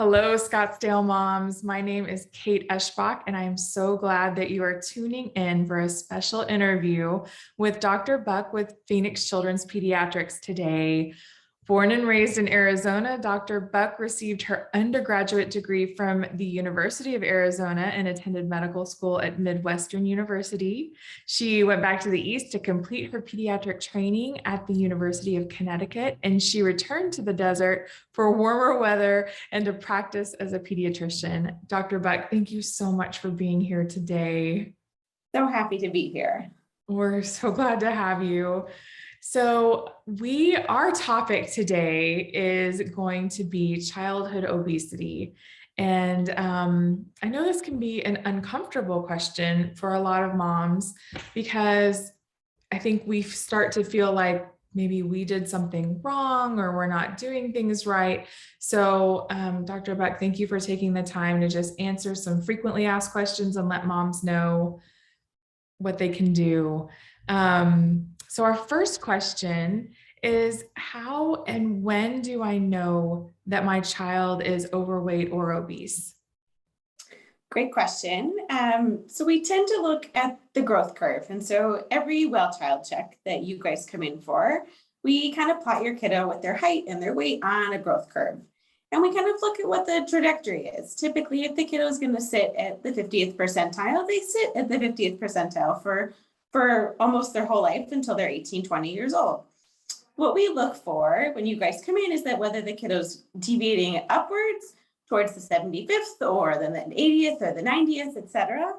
Hello, Scottsdale moms. My name is Kate Eschbach, and I am so glad that you are tuning in for a special interview with Dr. Buck with Phoenix Children's Pediatrics today. Born and raised in Arizona, Dr. Buck received her undergraduate degree from the University of Arizona and attended medical school at Midwestern University. She went back to the East to complete her pediatric training at the University of Connecticut, and she returned to the desert for warmer weather and to practice as a pediatrician. Dr. Buck, thank you so much for being here today. So happy to be here. We're so glad to have you. So our topic today is going to be childhood obesity. And I know this can be an uncomfortable question for a lot of moms because I think we start to feel like maybe we did something wrong or we're not doing things right. So Dr. Buck, thank you for taking the time to just answer some frequently asked questions and let moms know what they can do. So our first question is, how and when do I know that my child is overweight or obese? Great question. So we tend to look at the growth curve. And so every well child check that you guys come in for, we kind of plot your kiddo with their height and their weight on a growth curve. And we kind of look at what the trajectory is. Typically, if the kiddo is going to sit at the 50th percentile, they sit at the 50th percentile for almost their whole life until they're 18, 20 years old. What we look for when you guys come in is that whether the kiddo's deviating upwards towards the 75th or then the 80th or the 90th, et cetera,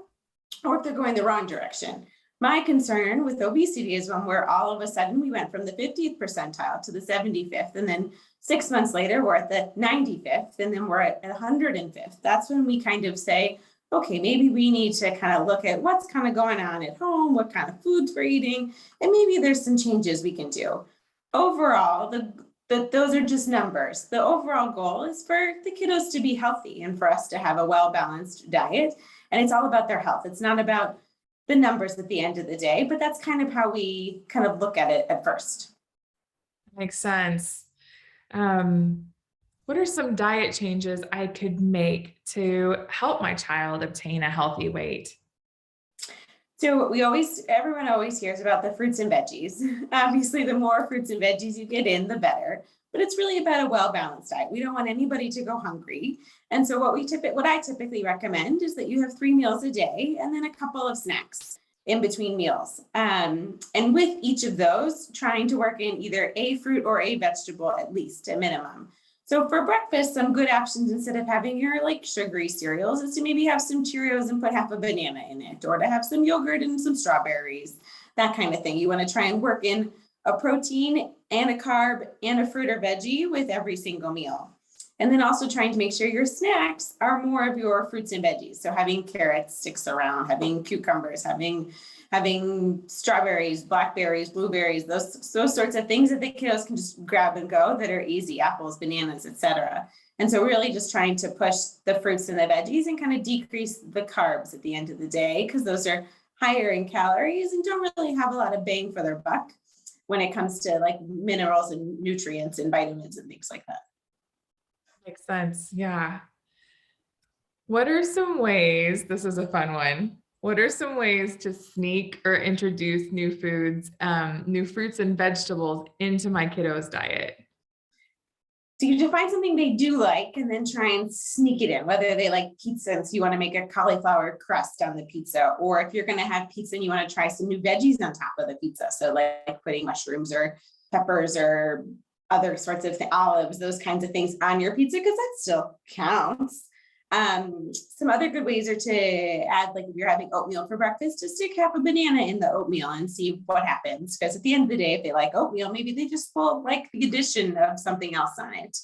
or if they're going the wrong direction. My concern with obesity is when we're all of a sudden, we went from the 50th percentile to the 75th, and then 6 months later, we're at the 95th, and then we're at 105th. That's when we kind of say, okay, maybe we need to kind of look at what's kind of going on at home, what kind of foods we're eating, and maybe there's some changes we can do. Overall, those are just numbers. The overall goal is for the kiddos to be healthy and for us to have a well-balanced diet. And it's all about their health. It's not about the numbers at the end of the day, but that's kind of how we kind of look at it at first. Makes sense. What are some diet changes I could make to help my child obtain a healthy weight? So everyone always hears about the fruits and veggies. Obviously, the more fruits and veggies you get in, the better. But it's really about a well-balanced diet. We don't want anybody to go hungry. And so what I typically recommend is that you have 3 meals a day and then a couple of snacks in between meals. And with each of those, trying to work in either a fruit or a vegetable, at least a minimum. So for breakfast, some good options instead of having your like sugary cereals is to maybe have some Cheerios and put half a banana in it, or to have some yogurt and some strawberries, that kind of thing. You want to try and work in a protein and a carb and a fruit or veggie with every single meal. And then also trying to make sure your snacks are more of your fruits and veggies. So having carrots sticks around, having cucumbers, having strawberries, blackberries, blueberries, those sorts of things that the kiddos can just grab and go that are easy, apples, bananas, etc. And so really just trying to push the fruits and the veggies and kind of decrease the carbs at the end of the day, because those are higher in calories and don't really have a lot of bang for their buck when it comes to like minerals and nutrients and vitamins and things like that. Makes sense. Yeah. What are some ways, this is a fun one. What are some ways to sneak or introduce new foods, new fruits and vegetables into my kiddos' diet? So you define something they do like and then try and sneak it in, whether they like pizza and so you want to make a cauliflower crust on the pizza, or if you're going to have pizza and you want to try some new veggies on top of the pizza. So like putting mushrooms or peppers or other sorts of olives, those kinds of things on your pizza, because that still counts. Some other good ways are to add, like if you're having oatmeal for breakfast, just stick half a banana in the oatmeal and see what happens. Because at the end of the day, if they like oatmeal, maybe they just will like the addition of something else on it.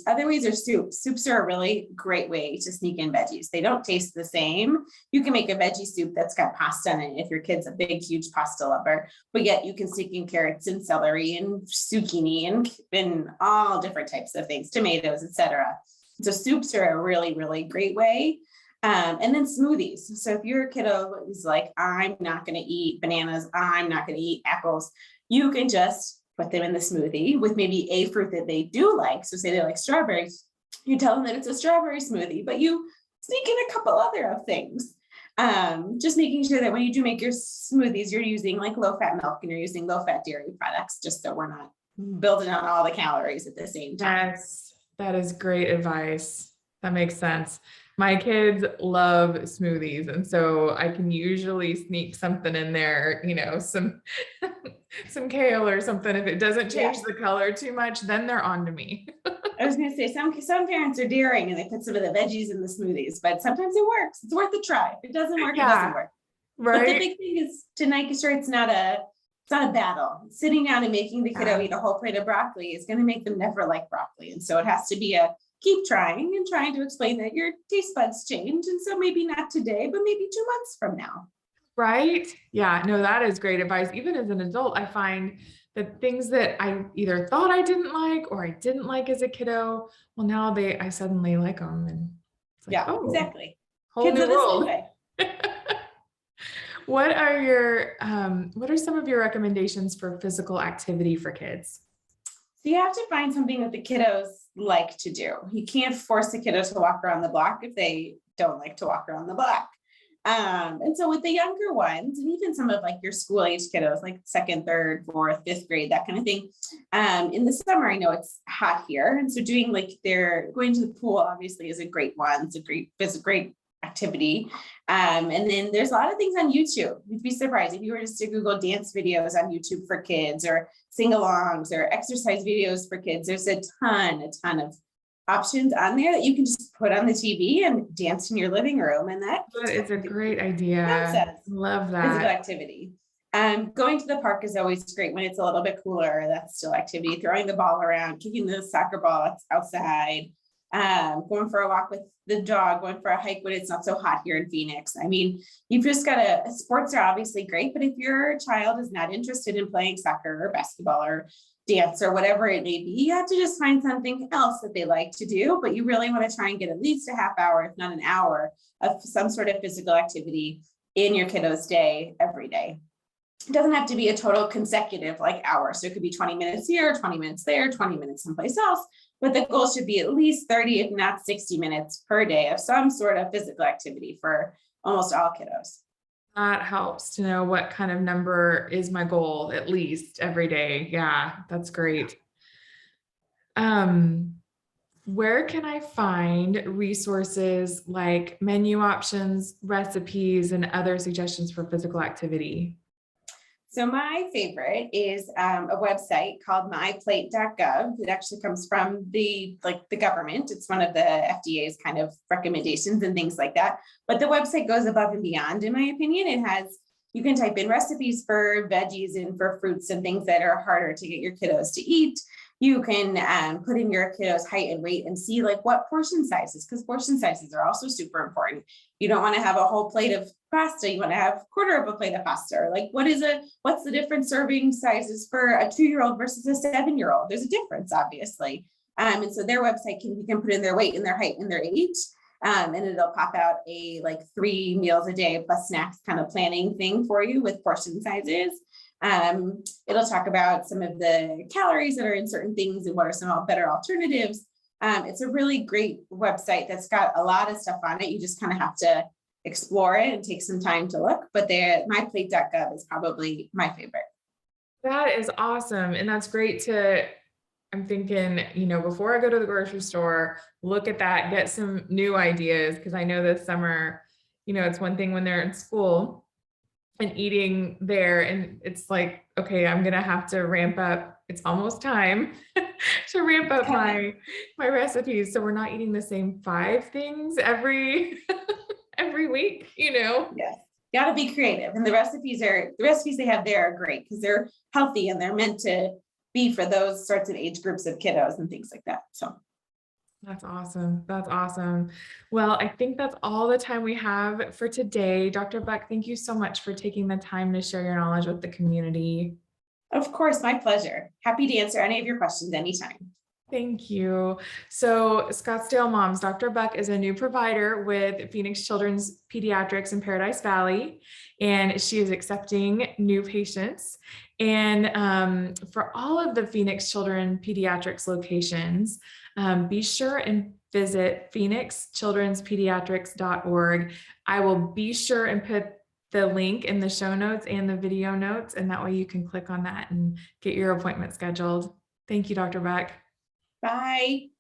Other ways are soups. Soups are a really great way to sneak in veggies. They don't taste the same. You can make a veggie soup that's got pasta in it if your kid's a big, huge pasta lover, but yet you can sneak in carrots and celery and zucchini and all different types of things, tomatoes, etc. So soups are a really, really great way. And then smoothies. So if your kiddo is like, I'm not going to eat bananas, I'm not going to eat apples, you can just put them in the smoothie with maybe a fruit that they do like. So say they like strawberries, You tell them that it's a strawberry smoothie, but you sneak in a couple other of things. Just making sure that when you do make your smoothies, you're using like low fat milk and you're using low fat dairy products, just so we're not building on all the calories at the same time. Yes, that is great advice. That makes sense. My kids love smoothies, and so I can usually sneak something in there, some some kale or something. If it doesn't change Yeah. the color too much, then they're on to me. I was going to say some parents are daring and they put some of the veggies in the smoothies, but sometimes it works. It's worth a try. If it doesn't work, it doesn't Yeah, work. But the right? big thing is to make sure it's not a battle. Sitting down and making the kiddo Yeah. eat a whole plate of broccoli is going to make them never like broccoli. And so it has to be a keep trying and trying to explain that your taste buds change. And so maybe not today, but maybe 2 months from now. Right? Yeah, no, that is great advice. Even as an adult, I find that things that I either thought I didn't like or I didn't like as a kiddo, well, now I suddenly like them, and it's like, Yeah, oh, exactly. whole Kids new are the same world. way. What are some of your recommendations for physical activity for kids? So you have to find something that the kiddos like to do. You can't force the kiddo to walk around the block if they don't like to walk around the block. And so with the younger ones, and even some of like your school age kiddos, like second, third, fourth, fifth grade, that kind of thing. In the summer, I know it's hot here. And so doing like they're going to the pool obviously is a great one. It's a great activity. And then there's a lot of things on YouTube. You'd be surprised if you were just to Google dance videos on YouTube for kids or sing-alongs or exercise videos for kids. There's a ton of options on there that you can just put on the TV and dance in your living room. And that That is a great idea. counts as Love physical that. activity. Going to the park is always great when it's a little bit cooler. That's still activity. Throwing the ball around, kicking the soccer ball outside, going for a walk with the dog, going for a hike when it's not so hot here in Phoenix. I mean, you've just got to, sports are obviously great, but if your child is not interested in playing soccer or basketball or dance or whatever it may be, you have to just find something else that they like to do. But you really want to try and get at least a half hour, if not an hour, of some sort of physical activity in your kiddo's day every day. It doesn't have to be a total consecutive like hour. So it could be 20 minutes here, 20 minutes there, 20 minutes someplace else. But the goal should be at least 30, if not 60 minutes per day of some sort of physical activity for almost all kiddos. That helps to know what kind of number is my goal, at least every day. Yeah, that's great. Um, where can I find resources like menu options, recipes, and other suggestions for physical activity? So my favorite is a website called myplate.gov. It actually comes from the government. It's one of the FDA's kind of recommendations and things like that. But the website goes above and beyond, in my opinion. You can type in recipes for veggies and for fruits and things that are harder to get your kiddos to eat. You can put in your kiddo's height and weight and see like what portion sizes, because portion sizes are also super important. You don't want to have a whole plate of pasta. You want to have a quarter of a plate of pasta. Or like what's the different serving sizes for a 2-year-old versus a 7-year-old? There's a difference, obviously. And so their website you can put in their weight and their height and their age. And it'll pop out a like 3 meals a day plus snacks kind of planning thing for you with portion sizes. It'll talk about some of the calories that are in certain things and what are some better alternatives. It's a really great website that's got a lot of stuff on it. You just kind of have to explore it and take some time to look, but myplate.gov is probably my favorite. That is awesome. And that's great I'm thinking, before I go to the grocery store, look at that, get some new ideas. Cause I know this summer, it's one thing when they're in school and eating there, and it's like, okay, I'm going to have to ramp up. It's almost time to ramp up my recipes. So we're not eating the same 5 things every week. Yes. Got to be creative. And the recipes they have there are great because they're healthy and they're meant to be for those sorts of age groups of kiddos and things like that. So That's awesome. That's awesome. Well, I think that's all the time we have for today. Dr. Buck, thank you so much for taking the time to share your knowledge with the community. of course, my pleasure. Happy to answer any of your questions anytime. Thank you. So Scottsdale Moms, Dr. Buck is a new provider with Phoenix Children's Pediatrics in Paradise Valley, and she is accepting new patients. And for all of the Phoenix Children Pediatrics locations, be sure and visit phoenixchildrenspediatrics.org. I will be sure and put the link in the show notes and the video notes, and that way you can click on that and get your appointment scheduled. Thank you, Dr. Beck. Bye.